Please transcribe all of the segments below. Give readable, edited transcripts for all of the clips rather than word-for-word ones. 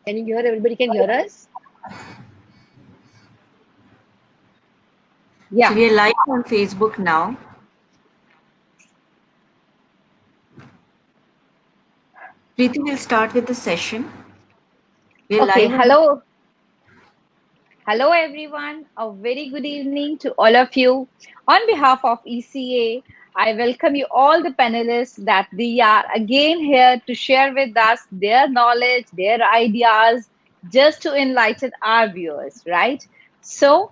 Can you hear? Everybody can hear us? So Yeah. we are live on Facebook now. Preeti will start with the session. We are Okay. live on. Hello. Hello, everyone. A very good evening to all of you. On behalf of ECA, I welcome you all the panelists that they are again here to share with us their knowledge, their ideas, just to enlighten our viewers, right? So,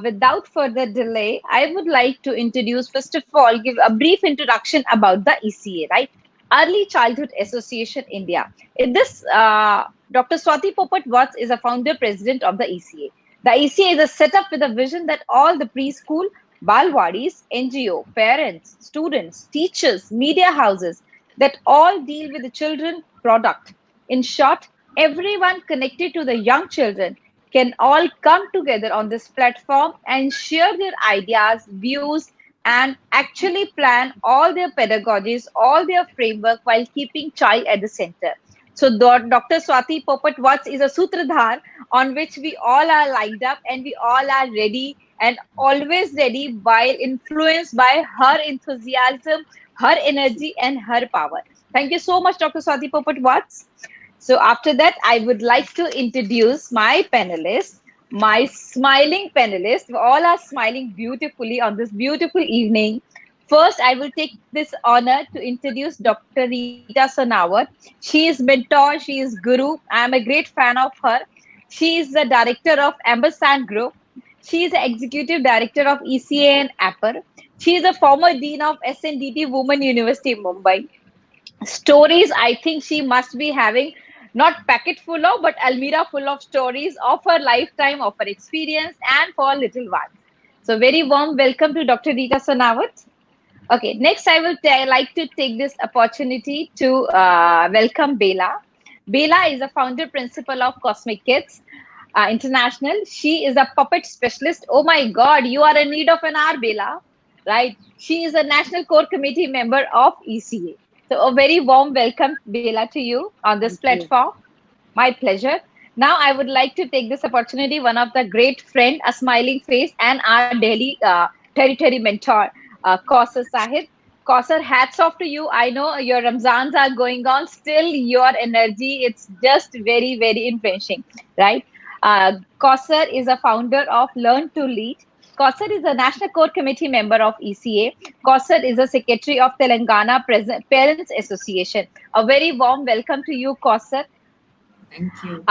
without further delay, I would like to introduce, first of all, give a brief introduction about the ECA, right? Early Childhood Association India. In this, Dr. Swati Popat Watts is a founder president of the ECA. The ECA is a setup with a vision that all the preschool, Balwadis, NGO, parents, students, teachers, media houses, that all deal with the children product. In short, everyone connected to the young children can all come together on this platform and share their ideas, views, and actually plan all their pedagogies, all their framework while keeping child at the center. So Dr. Swati Popat Watts is a sutradhar on which we all are lined up and we all are ready and always ready while influenced by her enthusiasm, her energy, and her power. Thank you so much, Dr. Swati Popat Watts. So, after that, I would like to introduce my panelists, my smiling panelists. All are smiling beautifully on this beautiful evening. First, I will take this honor to introduce Dr. Rita Sonawat. She is mentor, she is guru. I am a great fan of her. She is the director of Ampersand Group. She is the executive director of ECA and APPER. She is a former dean of SNDT Women University Mumbai. Stories, I think she must be having not packet full of, but Almira full of stories of her lifetime, of her experience, and for little ones. So, very warm welcome to Dr. Rita Sonawat. Okay, next I will like to take this opportunity to welcome Bela. Bela is a founder principal of Cosmic Kids International. She is a puppet specialist. Oh my God, you are in need of an hour, Bela, right? She is a national core committee member of ECA. So a very warm welcome, Bela, to you on this Thank you. platform. My pleasure. Now, I would like to take this opportunity, one of the great friend, a smiling face, and our daily territory mentor, Kausar Sahib. Kausar, hats off to you. I know your Ramzans are going on. Still, your energy, it's just very, very influencing, right? Kausar is a founder of Learn to Lead. Kausar is a National Core Committee member of ECA. Kausar is a secretary of Telangana Parents Association. A very warm welcome to you, Kausar. Thank you.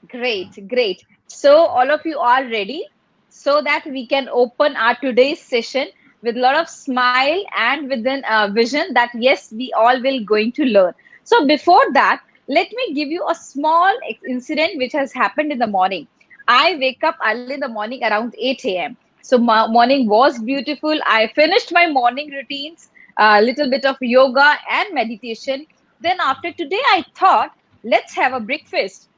Great, great. So all of you are ready so that we can open our today's session with a lot of smile and with a vision that yes, we all will going to learn. So before that, let me give you a small incident which has happened in the morning. I wake up early in the morning around 8 a.m. So my morning was beautiful. I finished my morning routines, a little bit of yoga and meditation. Then after today, I thought, let's have a breakfast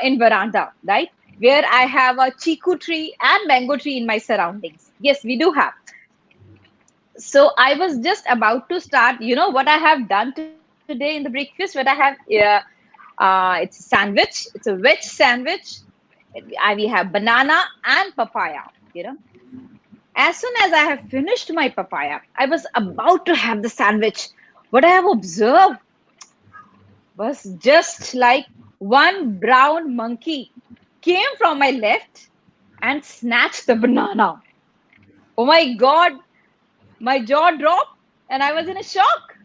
in veranda, right? Where I have a chiku tree and mango tree in my surroundings. Yes, we do have. So I was just about to start. You know what I have done today in the breakfast? What I have, it's a sandwich. It's a veg sandwich. We have banana and papaya. You know, as soon as I have finished my papaya, I was about to have the sandwich. What I have observed was just like one brown monkey came from my left and snatched the banana. Oh my God, my jaw dropped and I was in a shock.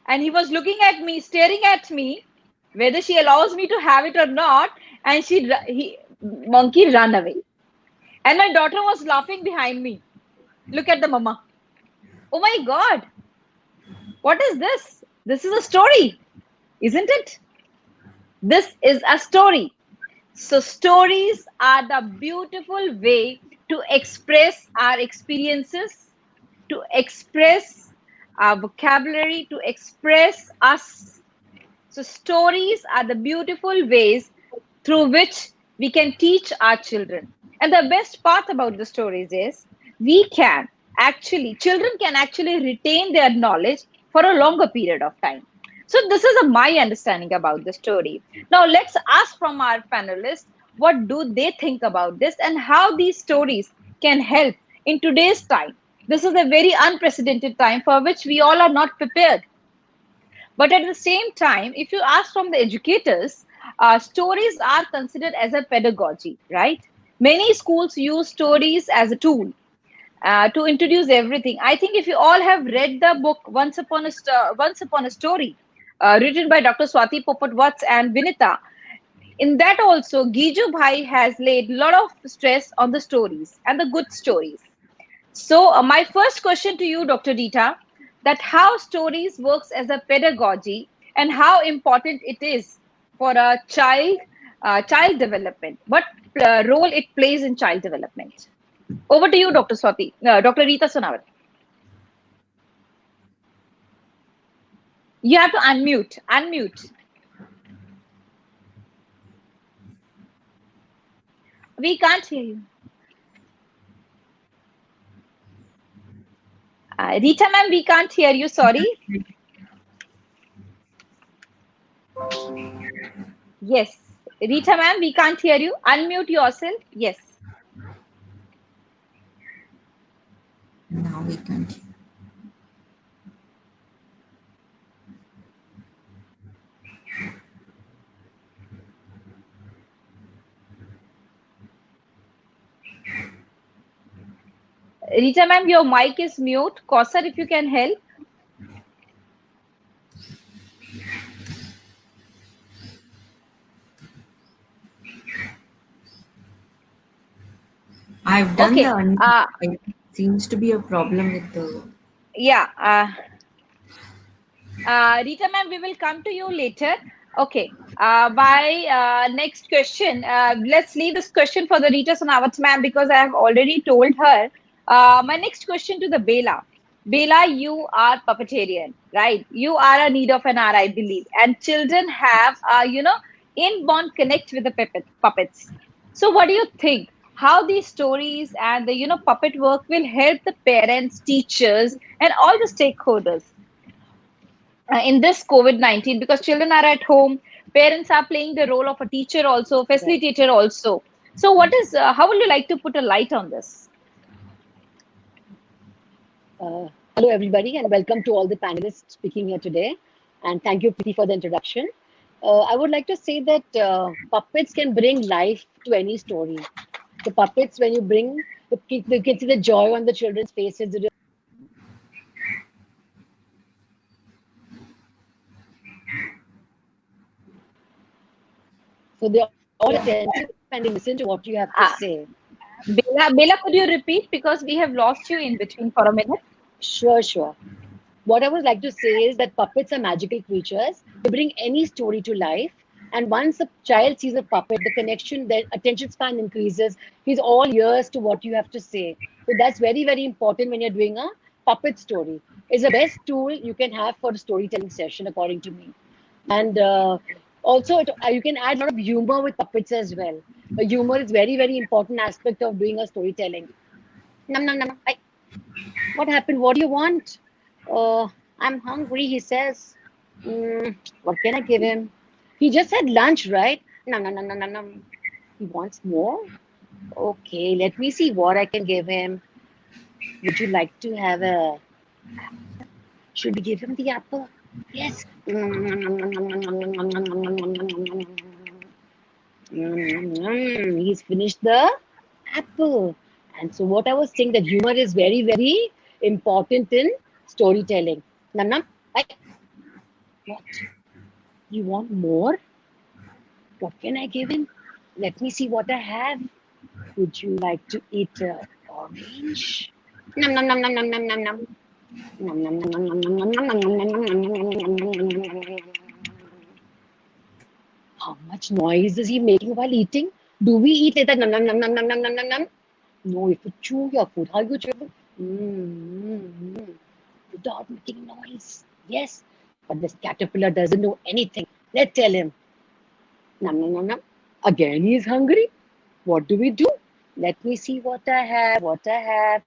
And he was looking at me, staring at me, whether she allows me to have it or not. And monkey ran away. And my daughter was laughing behind me. Look at the mama. Oh my God, what is this? This is a story, isn't it? This is a story. So, stories are the beautiful way to express our experiences, to express our vocabulary, to express us. So, stories are the beautiful ways through which we can teach our children. And the best part about the stories is children can actually retain their knowledge for a longer period of time. So this is my understanding about the story. Now let's ask from our panelists what do they think about this and how these stories can help in today's time. This is a very unprecedented time for which we all are not prepared. But at the same time, if you ask from the educators, stories are considered as a pedagogy, right? Many schools use stories as a tool to introduce everything. I think if you all have read the book Once Upon a Story, written by Dr. Swati Popat and Vinita, in that also Giju Bhai has laid a lot of stress on the stories and the good stories. So, my first question to you, Dr. Rita, that how stories works as a pedagogy and how important it is for a child development. What role it plays in child development? Over to you, Dr. Rita Sonawat. You have to unmute. Unmute. We can't hear you. Rita ma'am, we can't hear you. Sorry. Yes. Rita ma'am, we can't hear you. Unmute yourself. Yes. Now we can. Rita ma'am, your mic is mute. Kausar, if you can help. I've done the Okay. unmute. It seems to be a problem with the. Yeah. Rita ma'am, we will come to you later. Okay. By next question, let's leave this question for the Rita Sonawat ma'am because I have already told her. My next question to the Bela. Bela, you are puppeteerian, right? You are a need of an hour, I believe. And children have, inborn connect with the puppets. So what do you think? How these stories and the, puppet work will help the parents, teachers, and all the stakeholders in this COVID-19 because children are at home, parents are playing the role of a teacher also, Right. facilitator also. So, how would you like to put a light on this? Hello, everybody, and welcome to all the panelists speaking here today. And thank you, Preeti, for the introduction. I would like to say that puppets can bring life to any story. The puppets, when you bring, you can see the joy on the children's faces. So they're all attentive and they listen to what you have to Uh, say. Bela, could you repeat because we have lost you in between for a minute? Sure, sure. What I would like to say is that puppets are magical creatures. They bring any story to life. And once a child sees a puppet, the connection, the attention span increases. He's all ears to what you have to say. So that's very, very important when you're doing a puppet story. It's the best tool you can have for a storytelling session, according to me. And also, you can add a lot of humor with puppets as well. Humor is very, very important aspect of doing a storytelling. Nom, nom, nom. What happened? What do you want? I'm hungry, he says. What can I give him? He just had lunch, right? No, no, no, no, no, no. He wants more? Okay, let me see what I can give him. Would you like to have a. Should we give him the apple? Yes. He's finished the apple. And so, what I was saying that humor is very, very important in storytelling. Nam nam, what? You want more? What can I give him? Let me see what I have. Would you like to eat orange? Nom nom nom nom nom nom nom nom. Nom nom nom nom nom nom nom nom nom nom nom nom nom nom nom. How much noise is he making while eating? Do we eat like that? Nom nom nom nom nom nom nom nom nom. No, if you chew your food, how you chew it? Without making noise. Yes, but this caterpillar doesn't know anything. Let's tell him. Nom nom nom nom. Again, he's hungry. What do we do? Let me see what I have. What I have.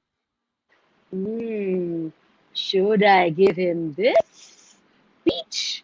Should I give him this? Peach.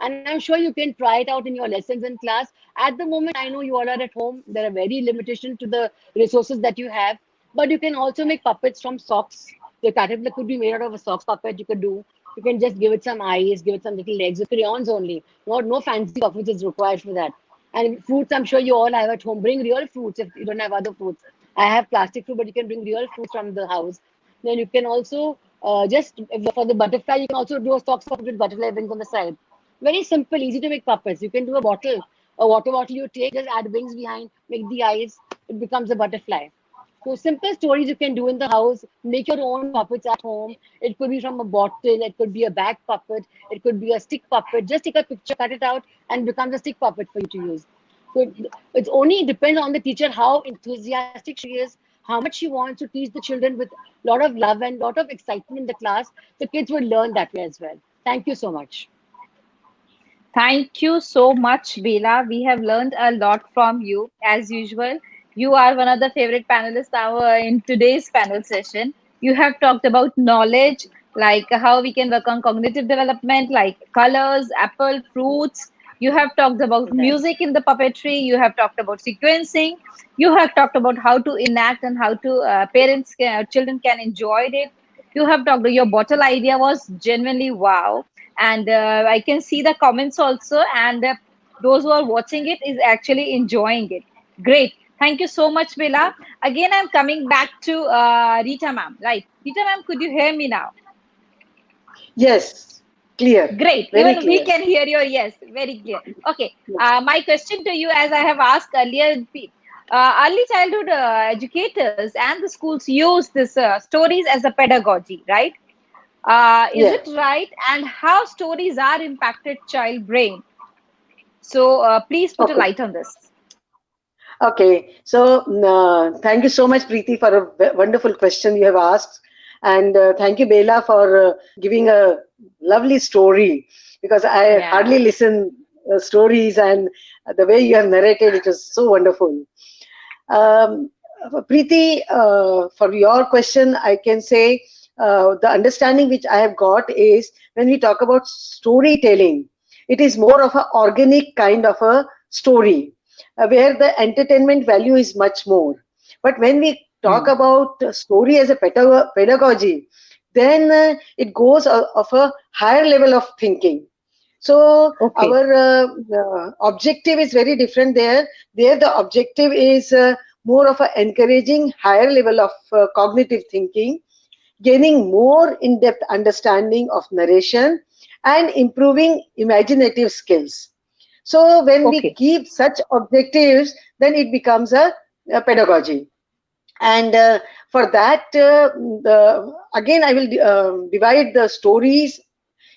And I'm sure you can try it out in your lessons in class. At the moment, I know you all are at home. There are very limitation to the resources that you have, but you can also make puppets from socks. The caterpillar could be made out of a sock puppet. You could do. You can just give it some eyes, give it some little legs with crayons only. No fancy puppets is required for that. And fruits, I'm sure you all have at home. Bring real fruits if you don't have other fruits. I have plastic fruit, but you can bring real fruits from the house. Then you can also just for the butterfly, you can also do a socks puppet with butterfly wings on the side. Very simple, easy to make puppets. You can do a water bottle you take, just add wings behind, make the eyes, it becomes a butterfly. So simple stories you can do in the house. Make your own puppets at home. It could be from a bottle. It could be a bag puppet. It could be a stick puppet. Just take a picture, cut it out, and it becomes a stick puppet for you to use. So it's only depends on the teacher how enthusiastic she is, how much she wants to teach the children with a lot of love and a lot of excitement in the class. The kids will learn that way as well. Thank you so much. Thank you so much, Bela. We have learned a lot from you, as usual. You are one of the favorite panelists now in today's panel session. You have talked about knowledge, like how we can work on cognitive development, like colors, apple, fruits. You have talked about Right. music in the puppetry. You have talked about sequencing. You have talked about how to enact and how to children can enjoy it. You have talked. Your bottle idea was genuinely wow, and I can see the comments also, and those who are watching it is actually enjoying it. Great. Thank you so much, Bella. Again, I'm coming back to Rita ma'am. Right. Rita ma'am, could you hear me now? Yes, clear, Great. very Even we clear. can hear your yes, very clear. Okay. Yeah. My question to you, as I have asked earlier, early childhood educators and the schools use this stories as a pedagogy, right? Is Yeah. it right? And how stories are impacted child brain? So please put a Okay. light on this. Okay. So thank you so much, Preeti, for a wonderful question you have asked, and thank you, Bela, for giving a lovely story because I Yeah. hardly listen stories, and the way you have narrated it was so wonderful. Um, Preeti, for your question, I can say the understanding which I have got is when we talk about storytelling, it is more of an organic kind of a story where the entertainment value is much more. But when we talk Hmm. about story as a pedagogy, then it goes of a higher level of thinking. So Okay. our objective is very different there. There the objective is more of a encouraging higher level of cognitive thinking, gaining more in-depth understanding of narration, and improving imaginative skills. So when we Okay. keep such objectives, then it becomes a pedagogy. And for that, again, I will divide the stories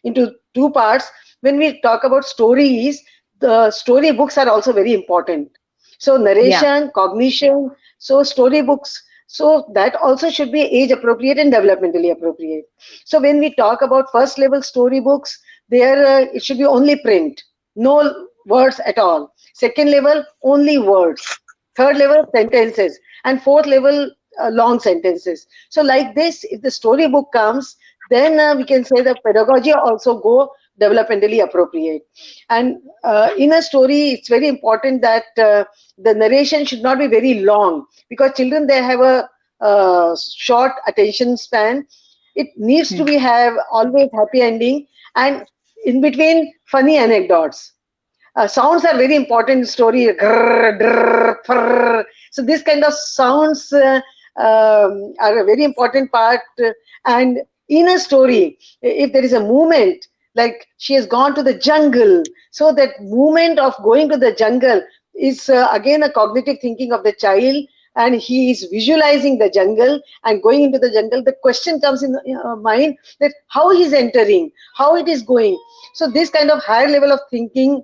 into two parts. When we talk about stories, the story books are also very important. So Yeah. narration, cognition, so storybooks, so that also should be age appropriate and developmentally appropriate. So when we talk about first level storybooks, there it should be only print, no words at all. Second level, only words. Third level, sentences, and fourth level, long sentences. So like this, if the storybook comes, then we can say the pedagogy also go developmentally appropriate. And in a story, it's very important that the narration should not be very long because children they have a short attention span. It needs to Hmm. be have always happy ending and in between funny anecdotes. Sounds are very important in story. Grrr, drrr, prrr. So this kind of sounds are a very important part. And in a story, if there is a movement, like she has gone to the jungle, so that movement of going to the jungle is again a cognitive thinking of the child, and he is visualizing the jungle and going into the jungle. The question comes in mind that how he is entering, how it is going. So this kind of higher level of thinking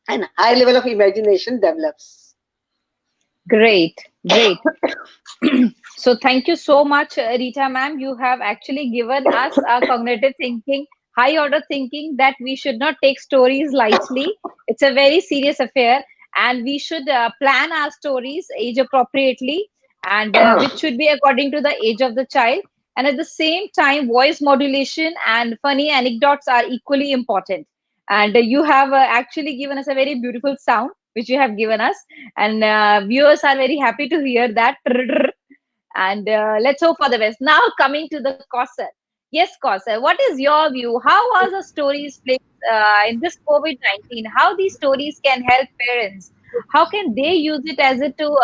and high level of imagination develops. Great. Great. So thank you so much, Rita ma'am. You have actually given us a cognitive thinking, high order thinking that we should not take stories lightly. It's a very serious affair, and we should plan our stories age appropriately, and which should be according to the age of the child. And at the same time, voice modulation and funny anecdotes are equally important. And you have actually given us a very beautiful sound, which you have given us, and viewers are very happy to hear that. And let's hope for the best. Now, coming to the Kausar. Yes, Kausar, what is your view? How are the stories played in this COVID-19? How these stories can help parents? How can they use it as a to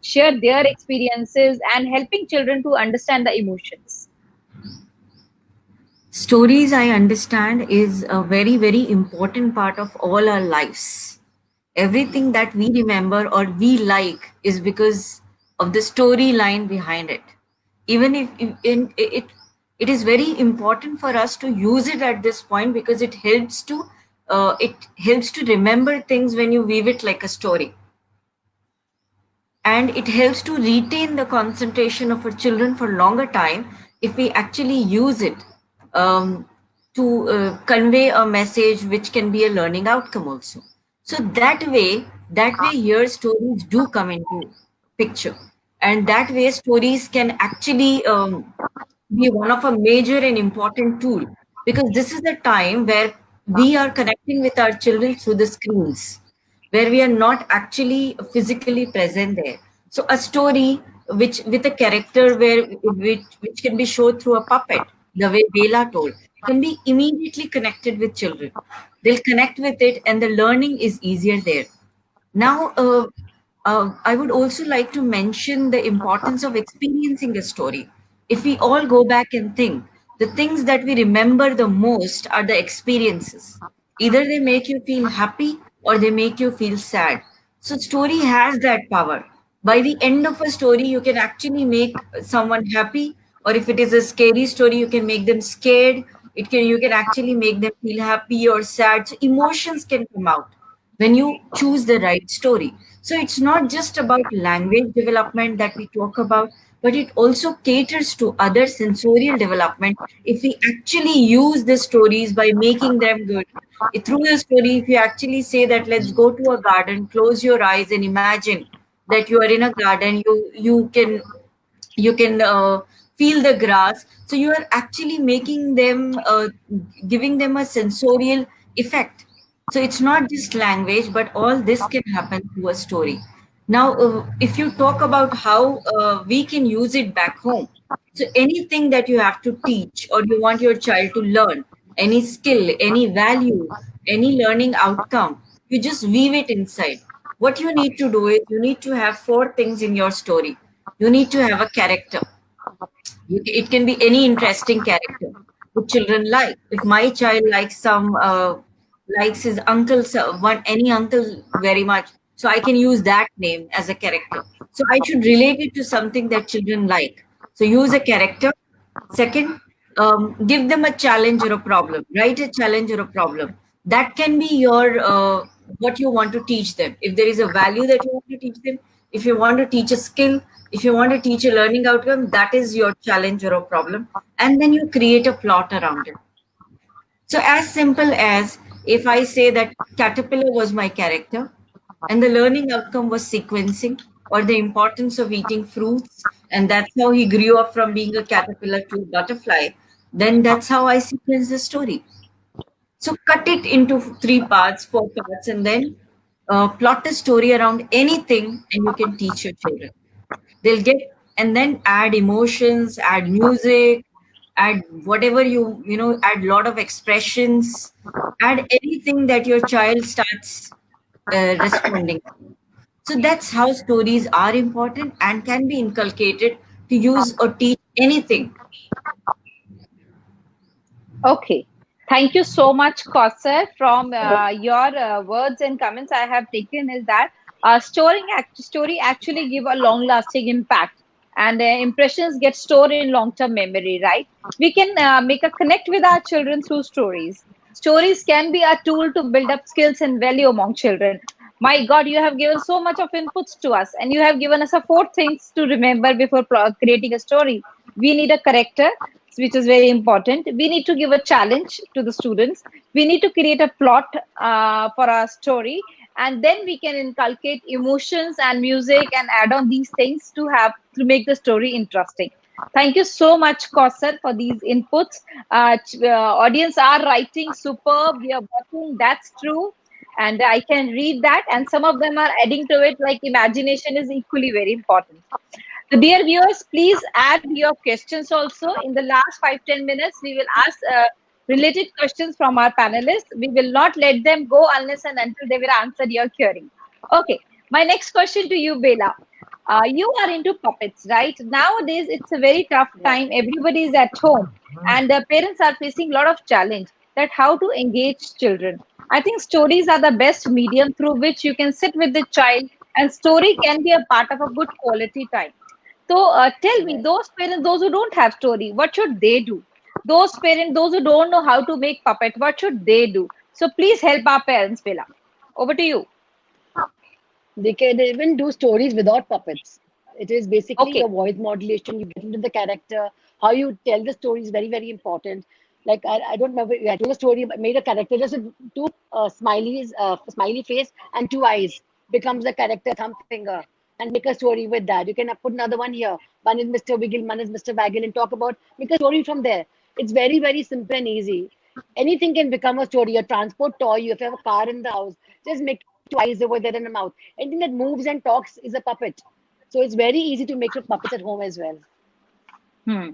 share their experiences and helping children to understand the emotions? Stories, I understand, is a very, very important part of all our lives. Everything that we remember or we like is because of the storyline behind it. Even if it is very important for us to use it at this point because it helps to remember things when you weave it like a story, and it helps to retain the concentration of our children for longer time if we actually use it to convey a message which can be a learning outcome also. So that way here stories do come into picture, and that way stories can actually be one of a major and important tool, because this is the time where we are connecting with our children through the screens, where we are not actually physically present there. So a story which with a character which can be showed through a puppet, the way Bela told, can be immediately connected with children. They'll connect with it and the learning is easier there. Now, I would also like to mention the importance of experiencing a story. If we all go back and think, the things that we remember the most are the experiences. Either they make you feel happy or they make you feel sad. So, story has that power. By the end of a story, you can actually make someone happy, or if it is a scary story, you can make them scared. You can actually make them feel happy or sad. So, emotions can come out when you choose the right story. So it's not just about language development that we talk about, but it also caters to other sensorial development if we actually use the stories by making them good. Through the story, if you actually say that let's go to a garden, close your eyes and imagine that you are in a garden, you can feel the grass, so you are actually making them giving them a sensorial effect. So it's not just language, but all this can happen through a story. Now if you talk about how we can use it back home, so anything that you have to teach or you want your child to learn, any skill, any value, any learning outcome, you just weave it inside. What you need to do is you need to have four things in your story. You need to have a character. It can be any interesting character which children like. If my child likes likes his uncle, one any uncle very much, so I can use that name as a character. So I should relate it to something that children like. So use a character. Second, give them a challenge or a problem. Write a challenge or a problem. That can be your what you want to teach them. If there is a value that you want to teach them, if you want to teach a skill, if you want to teach a learning outcome, that is your challenge or a problem. And then you create a plot around it. So as simple as if I say that caterpillar was my character and the learning outcome was sequencing or the importance of eating fruits, and that's how he grew up from being a caterpillar to a butterfly, then that's how I sequence the story. So cut it into three parts, four parts, and then plot a story around anything, and you can teach your children. They'll get, and then add emotions, add music, add whatever add lot of expressions, add anything that your child starts responding. So that's how stories are important and can be inculcated to use or teach anything. Okay. Thank you so much, Kauser. From your words and comments I have taken is that story actually give a long-lasting impact, and impressions get stored in long-term memory, right? We can make a connect with our children through stories. Stories can be a tool to build up skills and value among children. My God, you have given so much of inputs to us, and you have given us a four things to remember before creating a story. We need a character, which is very important. We need to give a challenge to the students. We need to create a plot for our story, and then we can inculcate emotions and music and add on these things to make the story interesting. Thank you so much, Kausar, for these inputs. Audience are writing superb. We are working. That's true. And I can read that. And some of them are adding to it, like imagination is equally very important. So, dear viewers, please add your questions also. In the last 5-10 minutes, we will ask related questions from our panelists. We will not let them go unless and until they will answer your query. Okay, my next question to you, Bela. You are into puppets, right? Nowadays, it's a very tough Yeah. time. Everybody is at home, and the parents are facing a lot of challenge that how to engage children. I think stories are the best medium through which you can sit with the child, and story can be a part of a good quality time. So, tell me, Right. those parents, those who don't have story, what should they do? Those parents, those who don't know how to make puppet, what should they do? So, please help our parents, Bela. Over to you. They can even do stories without puppets. It is basically Okay. your voice modulation, you get into the character, how you tell the story is very, very important. Like I don't remember, I told a story, made a character just with two smileys, smiley face and two eyes, becomes the character thumb finger, and make a story with that. You can put another one here. One is Mr. Wiggle, one is Mr. Waggle, and talk about, make a story from there. It's very, very simple and easy. Anything can become a story. A transport toy, if you have a car in the house, just make two eyes over there and a mouth. Anything that moves and talks is a puppet. So it's very easy to make your puppets at home as well. Hmm.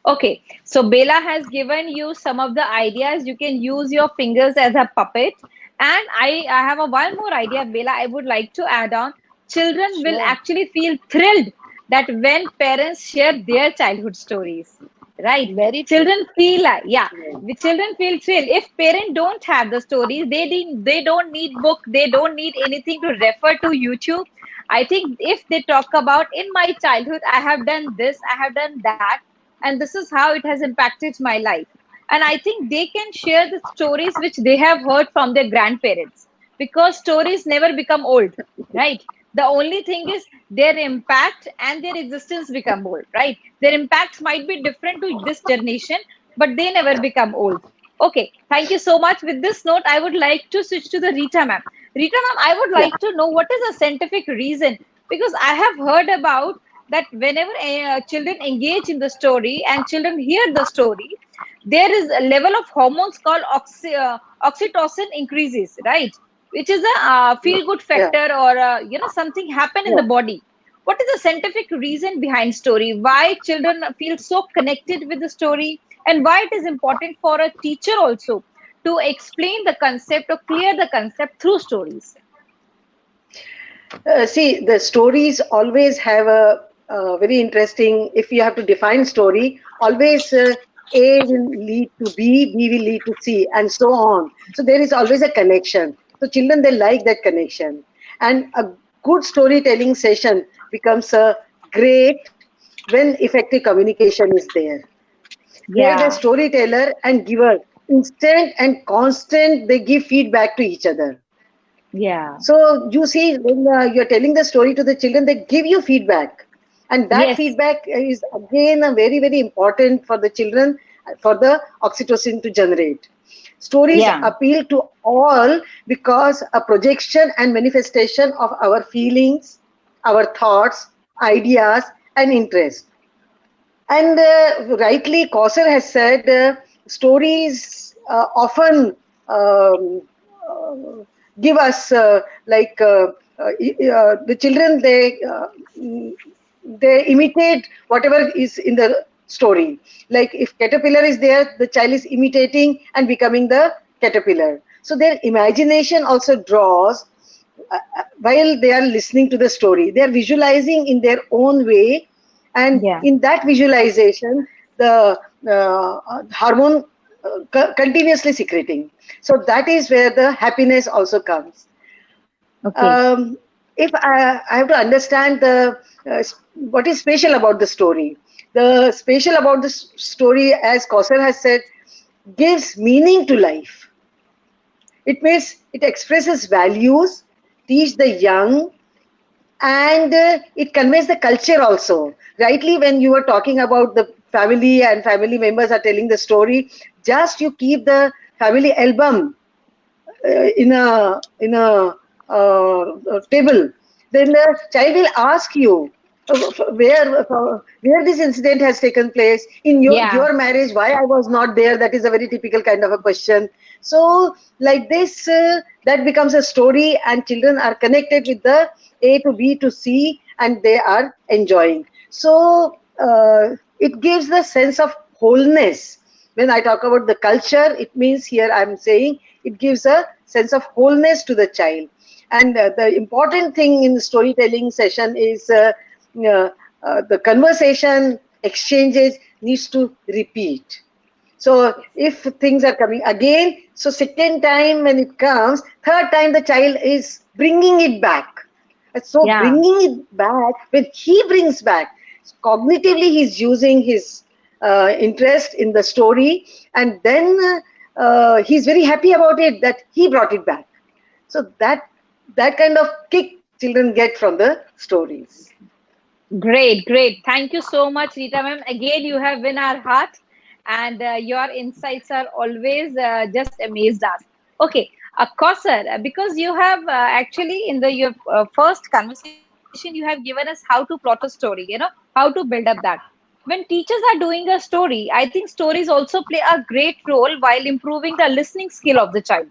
Okay, so Bela has given you some of the ideas. You can use your fingers as a puppet. And I have a one more idea, Bela, I would like to add on. Children will Sure. actually feel thrilled that when parents share their childhood stories, right? Very true. Children feel like, yeah, Right. the children feel thrilled. If parents don't have the stories, they don't need book, they don't need anything to refer to YouTube. I think if they talk about in my childhood, I have done this, I have done that, and this is how it has impacted my life. And I think they can share the stories which they have heard from their grandparents because stories never become old, right? The only thing is their impact and their existence become old, right? Their impacts might be different to this generation, but they never become old. Okay, thank you so much. With this note, I would like to switch to the Rita ma'am. Rita ma'am, I would Yeah. like to know what is the scientific reason because I have heard about that whenever children engage in the story and children hear the story, there is a level of hormones called oxytocin increases, right? Which is a feel good Yeah. factor or something happen in Yeah. the body. What is the scientific reason behind story? Why children feel so connected with the story, and why it is important for a teacher also to explain the concept or clear the concept through stories? See, the stories always have a very interesting, if you have to define story, always A will lead to B will lead to C, and so on. So there is always a connection. So children, they like that connection. And a good storytelling session becomes a great when effective communication is there. Where the Yeah, storyteller and giver, instant and constant, they give feedback to each other. yeah, So you see, when you're telling the story to the children, they give you feedback, and that yes, feedback is again a very very important for the children, for the oxytocin to generate. Stories yeah, appeal to all because a projection and manifestation of our feelings, our thoughts, ideas, and interests. And rightly, Kauser has said stories often um, uh, give us the children, they imitate whatever is in the story. Like if caterpillar is there, the child is imitating and becoming the caterpillar. So their imagination also draws while they are listening to the story. They are visualizing in their own way, and yeah. in that visualization, the hormone continuously secreting. So that is where the happiness also comes. Okay. um, if I have to understand what is special about the story, the special about the story, as Kauser has said, gives meaning to life. It means it expresses values, teach the young, and it conveys the culture also. Rightly, when you were talking about the family and family members are telling the story, just you keep the family album in a table, then the child will ask you. where this incident has taken place in Yeah. your marriage, why I was not there. That is a very typical kind of a question. So like this, that becomes a story, and children are connected with the A to B to C, and they are enjoying. So it gives the sense of wholeness. When I talk about the culture, it means here I'm saying it gives a sense of wholeness to the child. And the important thing in the storytelling session is uh, the conversation exchanges needs to repeat. So if things are coming again, so second time when it comes, third time the child is bringing it back. So Yeah. bringing it back, when he brings back, cognitively he's using his interest in the story, and then he's very happy about it that he brought it back. So that kind of kick children get from the stories. Great, great. Thank you so much, Rita ma'am. Again, you have win our heart, and your insights are always just amazed us. Okay, Kausar, because you have actually in the your first conversation, you have given us how to plot a story. How to build up that. When teachers are doing a story, I think stories also play a great role while improving the listening skill of the child,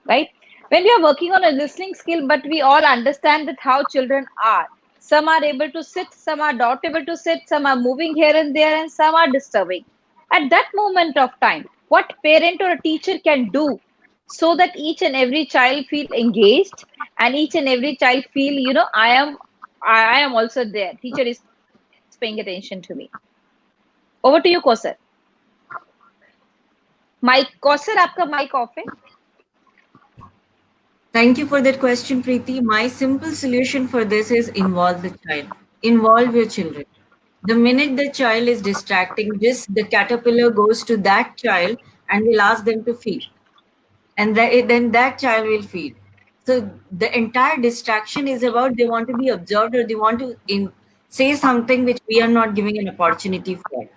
right? When we are working on a listening skill, but we all understand that how children are. Some are able to sit, some are not able to sit, some are moving here and there, and some are disturbing. At that moment of time, what parent or a teacher can do so that each and every child feel engaged and each and every child feel, I am also there. Teacher is paying attention to me. Over to you, Kausar. Mike, Kausar, आपका mic off है? Thank you for that question, Preeti. My simple solution for this is involve the child. Involve your children. The minute the child is distracting, just the caterpillar goes to that child and will ask them to feed. And then that child will feed. So the entire distraction is about they want to be observed or they want to say something which we are not giving an opportunity for.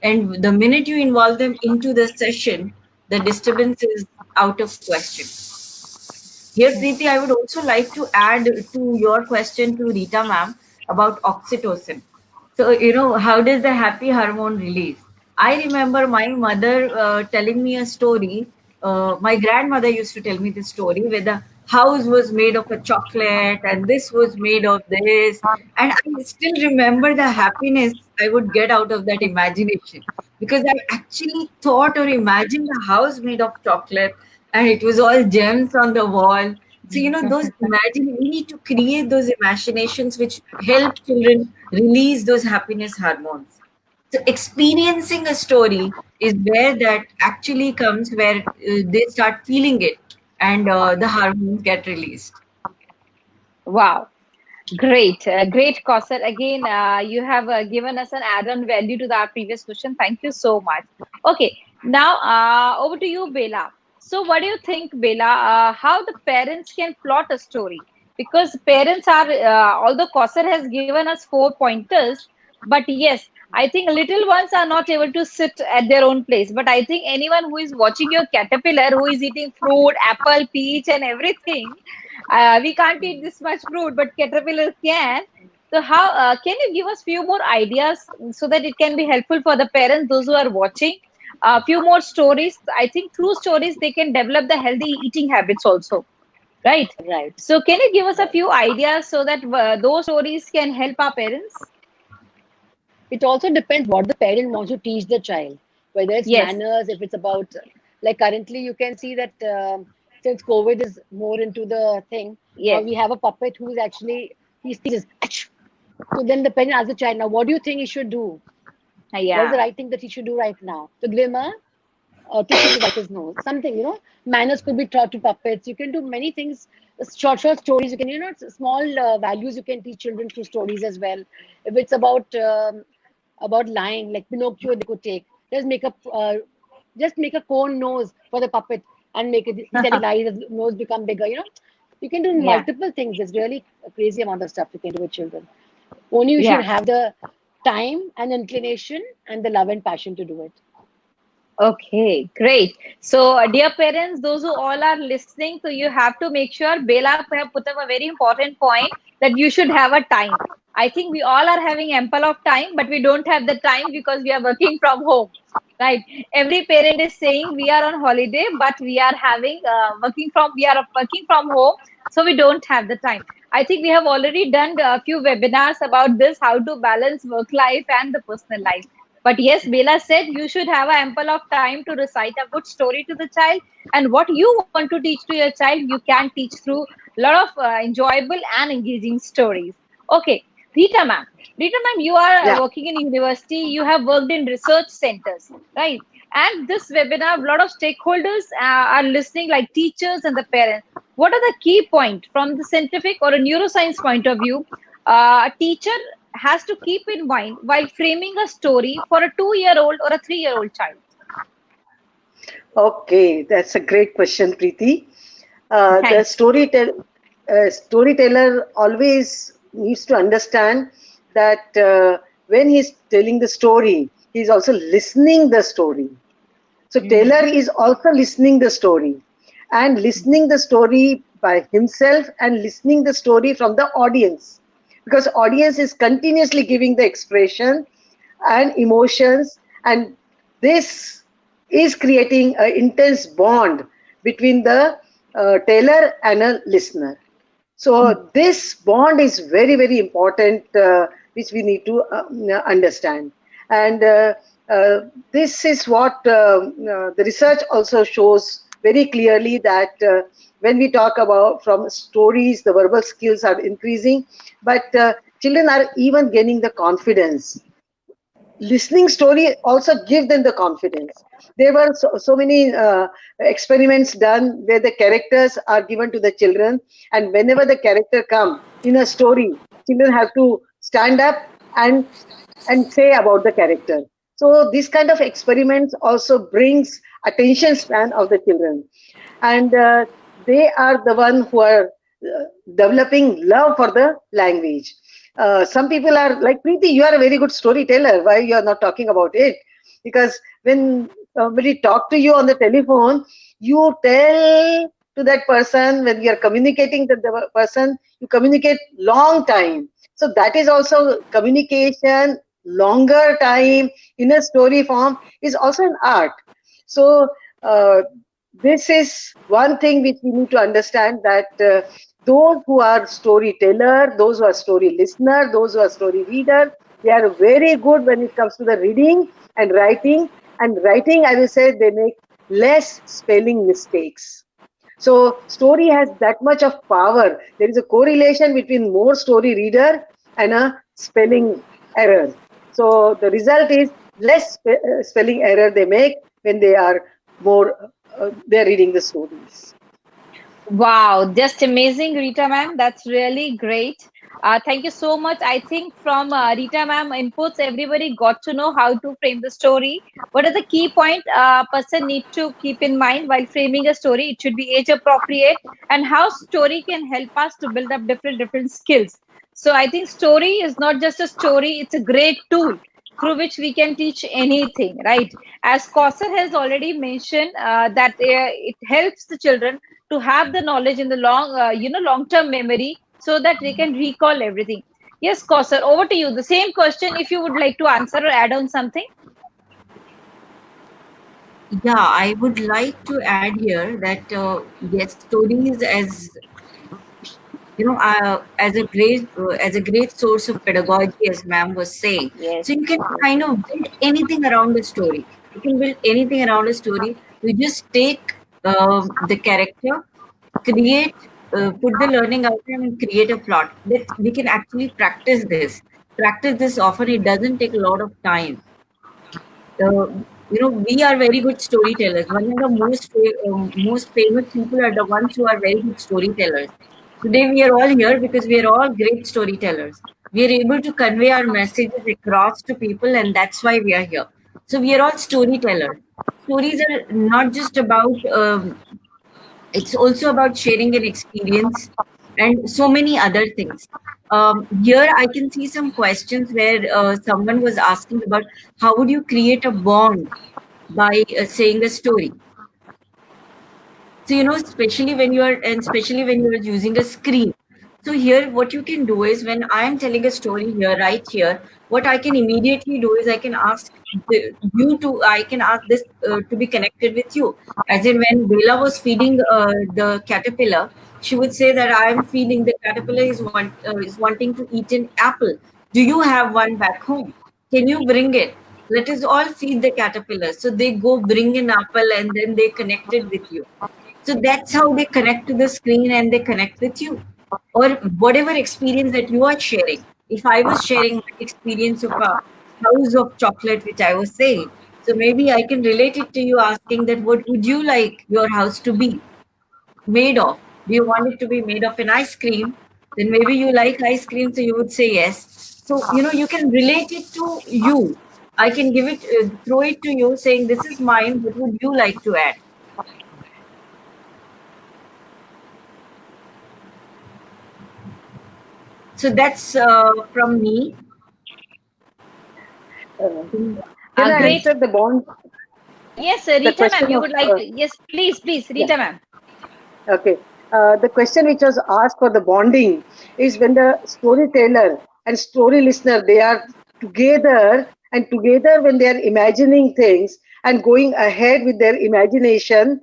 And the minute you involve them into the session, the disturbance is out of question. Here, Preeti, I would also like to add to your question to Rita ma'am about oxytocin. So, how does the happy hormone release? I remember my mother telling me a story. My grandmother used to tell me this story where the house was made of a chocolate and this was made of this. And I still remember the happiness I would get out of that imagination because I actually thought or imagined a house made of chocolate and it was all gems on the wall. So, we need to create those imaginations which help children release those happiness hormones. So, experiencing a story is where that actually comes, where they start feeling it and the hormones get released. Wow. Great, great, Kausar. Again, you have given us an add-on value to our previous question. Thank you so much. Okay, now over to you, Bela. So, what do you think, Bela? How the parents can plot a story? Because parents are, although Kausar has given us 4 pointers, but yes, I think little ones are not able to sit at their own place. But I think anyone who is watching your caterpillar, who is eating fruit, apple, peach, and everything, we can't eat this much fruit, but caterpillar can. So how can you give us few more ideas so that it can be helpful for the parents, those who are watching? A few more stories. I think through stories they can develop the healthy eating habits also, right? Right. So can you give us a Right. few ideas so that those stories can help our parents? It also depends what the parent wants to teach the child, whether it's Yes, manners, if it's about, like currently you can see that since COVID is more into the thing, now yes, we have a puppet who's actually, he sneezes. Achoo. So then the parent asks the child, now what do you think he should do? What is the yeah, right thing that he should do right now? So give him a tissue to wipe his nose. Something, manners could be taught to puppets. You can do many things. Short stories. You can, small values you can teach children through stories as well. If it's about lying, like Pinocchio, they could take. Just make a cone nose for the puppet and make it. He's telling lies. His nose become bigger. You can do yeah, multiple things. There's really a crazy amount of stuff you can do with children. Only you should yeah. have the time and inclination and the love and passion to do it. Okay, great. So, dear parents, those who all are listening, so you have to make sure Bela have put up a very important point that you should have a time. I think we all are having ample of time, but we don't have the time because we are working from home, right? Every parent is saying we are on holiday, but we are working from home, so we don't have the time. I think we have already done a few webinars about this, how to balance work life and the personal life. But yes, Bela said you should have a ample of time to recite a good story to the child, and what you want to teach to your child, you can teach through a lot of enjoyable and engaging stories. Okay, Rita ma'am. Rita ma'am, you are Yeah. working in university, you have worked in research centers, right? And this webinar, a lot of stakeholders are listening, like teachers and the parents. What are the key points from the scientific or a neuroscience point of view a teacher has to keep in mind while framing a story for a 2-year-old or a 3-year-old child? Okay, that's a great question, Preeti. The Thanks. storyteller always needs to understand that when he's telling the story, he's also listening the story. So Taylor Mhm. is also listening the story, and listening the story by himself and listening the story from the audience, because audience is continuously giving the expression and emotions, and this is creating an intense bond between the Taylor and a listener. So this bond is very, very important, which we need to understand. And this is what the research also shows very clearly, that when we talk about from stories, the verbal skills are increasing, but children are even gaining the confidence. Listening story also give them the confidence. There were so many experiments done where the characters are given to the children, and whenever the character come in a story, children have to stand up and say about the character. So this kind of experiments also brings attention span of the children, and they are the one who are developing love for the language. Some people are like, Preeti, you are a very good storyteller. Why you are not talking about it? Because when somebody talk to you on the telephone, you tell to that person, when you are communicating to the person, you communicate long time. So that is also communication, longer time in a story form is also an art. So uh, this is one thing which we need to understand, that those who are storyteller, those who are story listener, those who are story reader, they are very good when it comes to the reading and writing. And writing, I will say, they make less spelling mistakes. So story has that much of power. There is a correlation between more story reader and a spelling error. So the result is less spelling error they make when they are more they're reading the stories. Wow, just amazing, Rita ma'am. That's really great. Thank you so much. I think from Rita ma'am inputs, everybody got to know how to frame the story. What are the key point a person need to keep in mind while framing a story? It should be age appropriate, and how story can help us to build up different skills. So I think story is not just a story; it's a great tool through which we can teach anything, right? As Kausar has already mentioned, that it helps the children to have the knowledge in the long term memory, so that they can recall everything. Yes, Kausar, over to you. The same question, if you would like to answer or add on something. Yeah, I would like to add here that yes, stories as a great source of pedagogy, as ma'am was saying. Yes, So you can yes. kind of build anything around a story. You can build anything around a story. You just take the character, create, put the learning outcome, and create a plot. That we can actually practice this. Practice this often. It doesn't take a lot of time. We are very good storytellers. One of the most famous people are the ones who are very good storytellers. Today we are all here because we are all great storytellers. We are able to convey our messages across to people, and that's why we are here. So we are all storytellers. Stories are not just about it's also about sharing an experience and so many other things. Here I can see some questions where someone was asking about how would you create a bond by saying a story. So especially when you are using a screen. So here, what you can do is when I am telling a story here, right here, what I can immediately do is I can ask I can ask this to be connected with you. As in when Bela was feeding the caterpillar, she would say that I am feeding the caterpillar is wanting to eat an apple. Do you have one back home? Can you bring it? Let us all feed the caterpillar. So they go bring an apple and then they connected with you. So that's how they connect to the screen and they connect with you. Or whatever experience that you are sharing. If I was sharing my experience of a house of chocolate, which I was saying, so maybe I can relate it to you asking that what would you like your house to be made of? Do you want it to be made of an ice cream? Then maybe you like ice cream, so you would say yes. So, you can relate it to you. I can throw it to you saying, this is mine. What would you like to add? So that's from me. Uh, can I Great. answer the bond? Yes, The Rita ma'am, question you of would like to. Yes, please, yeah. Rita ma'am. Okay. The question which was asked for the bonding is when the storyteller and story listener they are together, and together when they are imagining things and going ahead with their imagination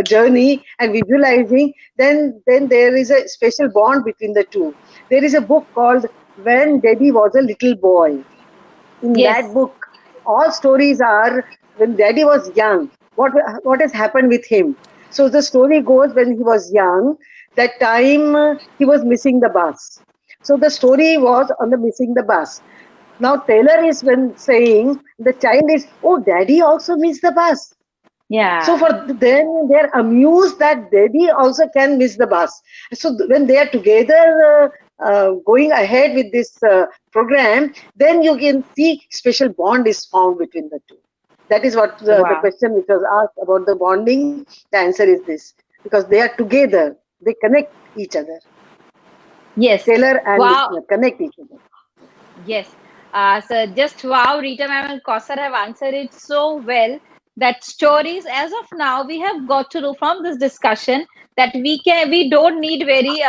journey and visualizing, then there is a special bond between the two. There is a book called When Daddy Was a Little Boy. In Yes. that book, all stories are when Daddy was young. What has happened with him? So the story goes when he was young. That time he was missing the bus. So the story was on the missing the bus. Now Taylor is when saying the child is, oh, Daddy also missed the bus. So Yeah. for them, they're amused that daddy also can miss the bus. So when they are together going ahead with this program, then you can see special bond is found between the two. That is what the Wow. question which was asked about the bonding. The answer is this because they are together, they connect each other. Yes. Tailor and Wow. listener connect each other. Yes. So just wow, Rita ma'am and Kausar have answered it so well that stories, as of now, we have got to know from this discussion that we don't need very,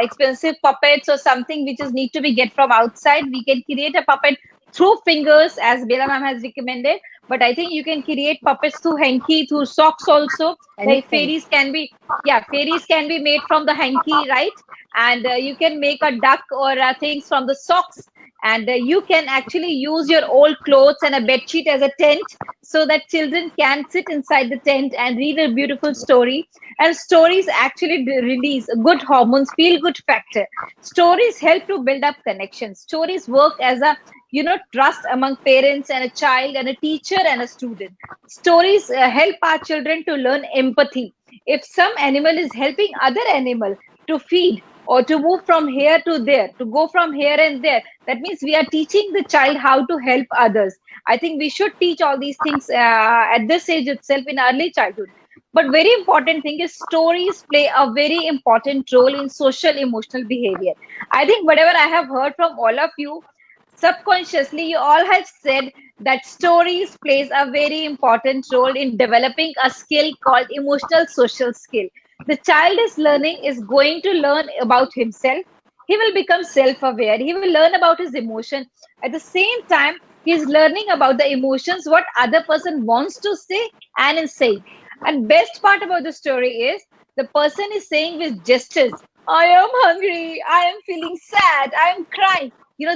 expensive puppets or something which is need to be get from outside. We can create a puppet through fingers, as Bela ma'am has recommended. But I think you can create puppets through hanky, through socks also. Like Anything. fairies can be, yeah, fairies can be made from the hanky, right? And you can make a duck or things from the socks, and you can actually use your old clothes and a bed sheet as a tent so that children can sit inside the tent and read a beautiful story. And stories actually release good hormones, feel good factor. Stories help to build up connections. Stories work as a trust among parents and a child and a teacher and a student. Stories help our children to learn empathy. If some animal is helping other animal to feed or to move from here to there, to go from here and there, that means we are teaching the child how to help others. I think we should teach all these things at this age itself in early childhood. But very important thing is stories play a very important role in social emotional behavior. I think whatever I have heard from all of you, subconsciously you all have said that stories plays a very important role in developing a skill called emotional social skill. The child is learning is going to learn about himself. He will become self-aware. He will learn about his emotion. At the same time, he is learning about the emotions what other person wants to say and is saying. And best part about the story is the person is saying with gestures, I am hungry, I am feeling sad, I am crying.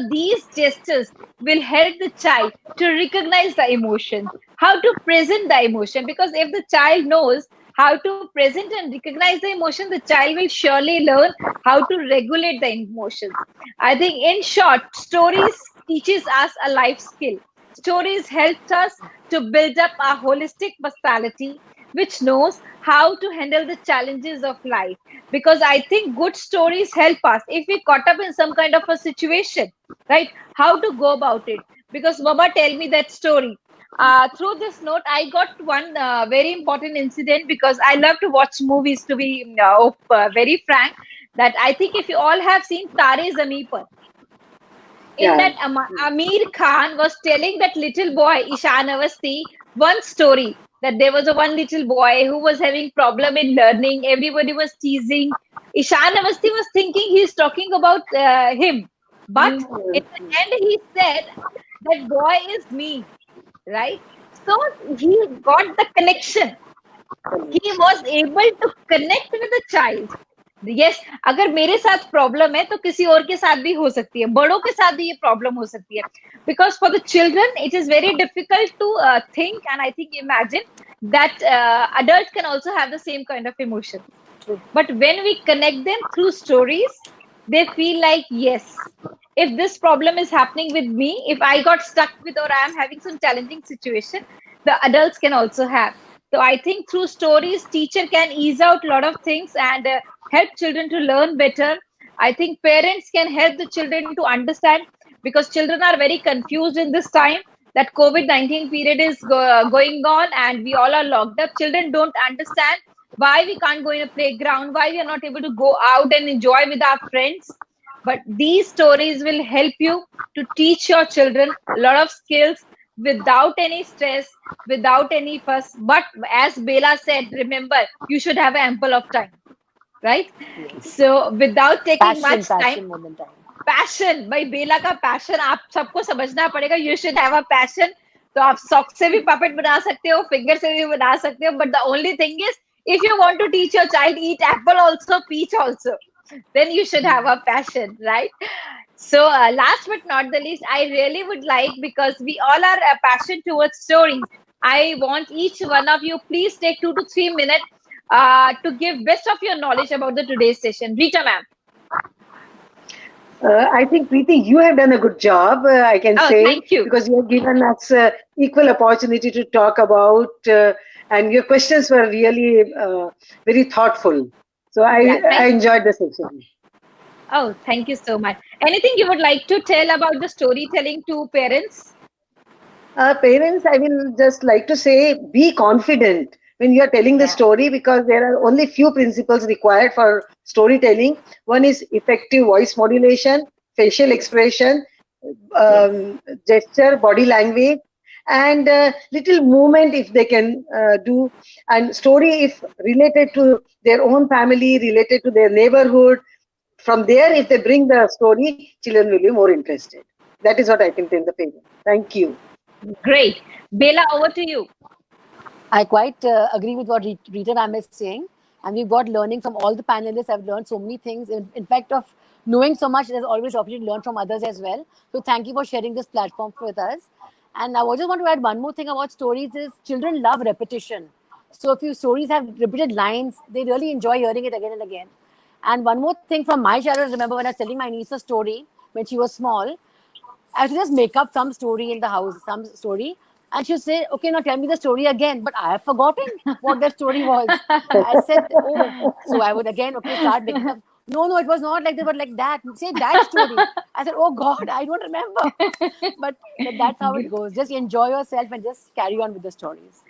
These gestures will help the child to recognize the emotion, how to present the emotion. Because if the child knows how to present and recognize the emotion, the child will surely learn how to regulate the emotions. I think, in short, stories teaches us a life skill. Stories helps us to build up a holistic personality which knows how to handle the challenges of life. Because I think good stories help us if we caught up in some kind of a situation, right? How to go about it. Because Mama tell me that story. Through this note, I got one very important incident because I love to watch movies. To be very frank, that I think if you all have seen Tare Zameen Par, in Yeah. that Amir Khan was telling that little boy Ishan Awasthi one story. that there was a one little boy who was having problem in learning. Everybody was teasing. Ishan Awasthi was thinking he's talking about him, but in the end he said that boy is me, right? So he got the connection. He was able to connect with the child. Yes, अगर मेरे साथ problem है तो किसी और के साथ भी हो सकती है, बड़ों के साथ भी ये प्रॉब्लम हो सकती है. Because for the children it is very difficult to think and I think imagine that adults can also have the same kind of emotion. But when we connect them through stories, they feel like, yes, if this problem is happening with me, if I got stuck with or I am having some challenging situation, the adults can also have. So I think through stories, teacher can ease out a lot of things and help children to learn better. I think parents can help the children to understand because children are very confused in this time that COVID-19 period is going on and we all are locked up. Children don't understand why we can't go in a playground, why we are not able to go out and enjoy with our friends. But these stories will help you to teach your children a lot of skills without any stress, without any fuss. But as Bela said, remember, you should have ample of time, right? So without taking much time, more than time. Passion भाई बेला का passion आप सबको समझना पड़ेगा. You should have a passion. तो आप sock से भी पपेट बना सकते हो, फिंगर से भी बना सकते हो, but the only thing is if you want to teach your child eat apple also, peach also, then you should have a passion, right? So last but not the least, I really would like, because we all are passionate towards stories, I want each one of you, please take 2 to 3 minutes to give best of your knowledge about the today's session. Rita ma'am. I think, Preeti, you have done a good job, I can say. Thank you. Because you have given us equal opportunity to talk about, and your questions were really very thoughtful. So I enjoyed the session. Oh, thank you so much. Anything you would like to tell about the storytelling to parents? Parents, I will just like to say, be confident when you are telling the story, because there are only few principles required for storytelling. One is effective voice modulation, facial expression, gesture, body language, and little movement if they can do. And story if related to their own family, related to their neighborhood. From there, if they bring the story, children will be more interested. That is what I can tell the parents. Thank you. Great. Bela, over to you. I quite agree with what Rita ma'am is saying. And we've got learning from all the panelists. I've learned so many things. In fact, of knowing so much, there's always opportunity to learn from others as well. So thank you for sharing this platform with us. And I just want to add one more thing about stories is children love repetition. So if your stories have repeated lines, they really enjoy hearing it again and again. And one more thing from my childhood, I remember when I was telling my niece a story when she was small, I used to just make up some story in the house, some story. And she'd say, okay, now tell me the story again. But I have forgotten what that story was. I said, oh, so I would again, start making up. No, it was not like they were like that. Say that story. I said, oh God, I don't remember. But that's how it goes. Just enjoy yourself and just carry on with the stories.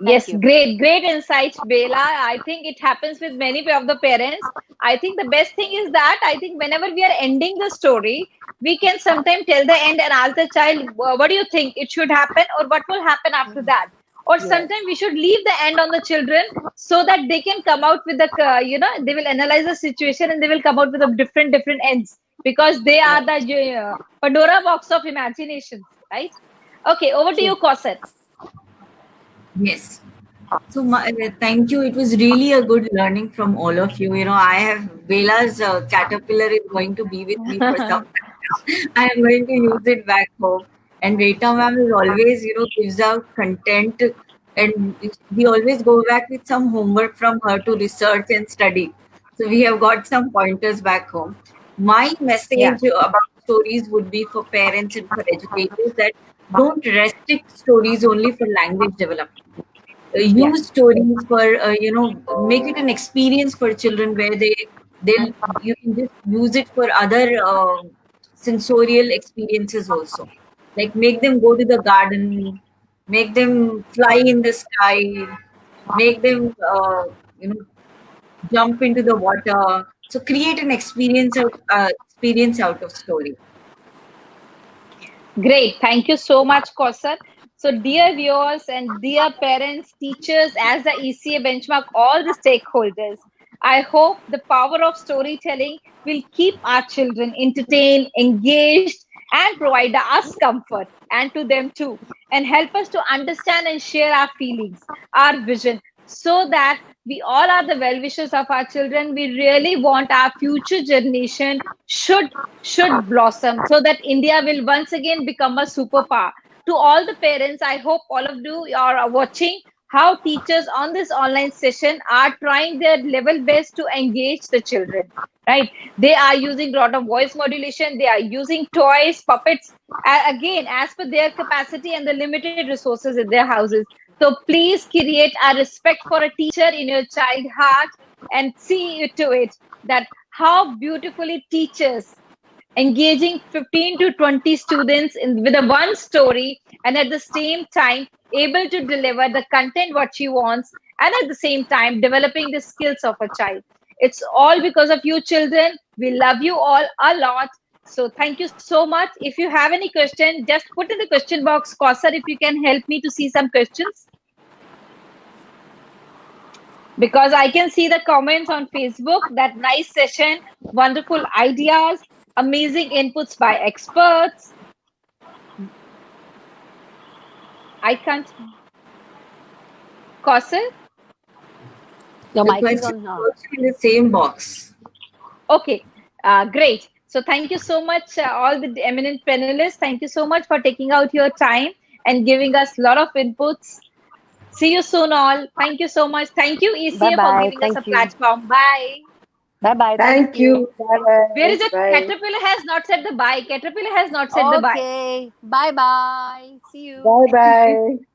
Yes, great insights, Bela. I think it happens with many of the parents. I think the best thing is that I think whenever we are ending the story, we can sometimes tell the end and ask the child, what do you think it should happen or what will happen after that? Or sometimes we should leave the end on the children so that they can come out with the, they will analyze the situation and they will come out with a different ends, because they are the Pandora box of imagination, right? Okay, over to you, Kausar. Yes. So thank you. It was really a good learning from all of you. I have Bela's caterpillar is going to be with me for some time. I am going to use it back home. And Rita ma'am is always, gives out content, and we always go back with some homework from her to research and study. So we have got some pointers back home. My message about stories would be for parents and for educators that don't restrict stories only for language development. Use stories for make it an experience for children where you can just use it for other sensorial experiences also, like make them go to the garden, make them fly in the sky, make them jump into the water. So create an experience out of story. Great. Thank you so much, Kausar. So, dear viewers and dear parents, teachers, as the ECA benchmark, all the stakeholders, I hope the power of storytelling will keep our children entertained, engaged, and provide us comfort, and to them too, and help us to understand and share our feelings, our vision, so that we all are the well wishers of our children. We really want our future generation should blossom, so that India will once again become a superpower. To all the parents, I hope all of you are watching how teachers on this online session are trying their level best to engage the children, right? They are using a lot of voice modulation, they are using toys, puppets, again, as per their capacity and the limited resources in their houses. So please create a respect for a teacher in your child heart, and see to it that how beautifully teachers engaging 15 to 20 students with a one story, and at the same time able to deliver the content what she wants, and at the same time developing the skills of a child. It's all because of you children. We love you all a lot. So thank you so much. If you have any question, just put in the question box. Kausar, if you can help me to see some questions, because I can see the comments on Facebook that nice session, wonderful ideas, amazing inputs by experts. I can't. Kausar? Your The mic is question on is now. also in the same box. Okay, great. So thank you so much, all the eminent panelists. Thank you so much for taking out your time and giving us a lot of inputs. See you soon, all. Thank you so much. Thank you, Bye ECA, for bye. giving us a Thank you. platform. Bye. Bye bye. Thank Thank you. you. Bye Where bye. is it? Bye. Caterpillar has not said the bye. Caterpillar has not said the bye. Okay. Bye bye. See you. Bye bye.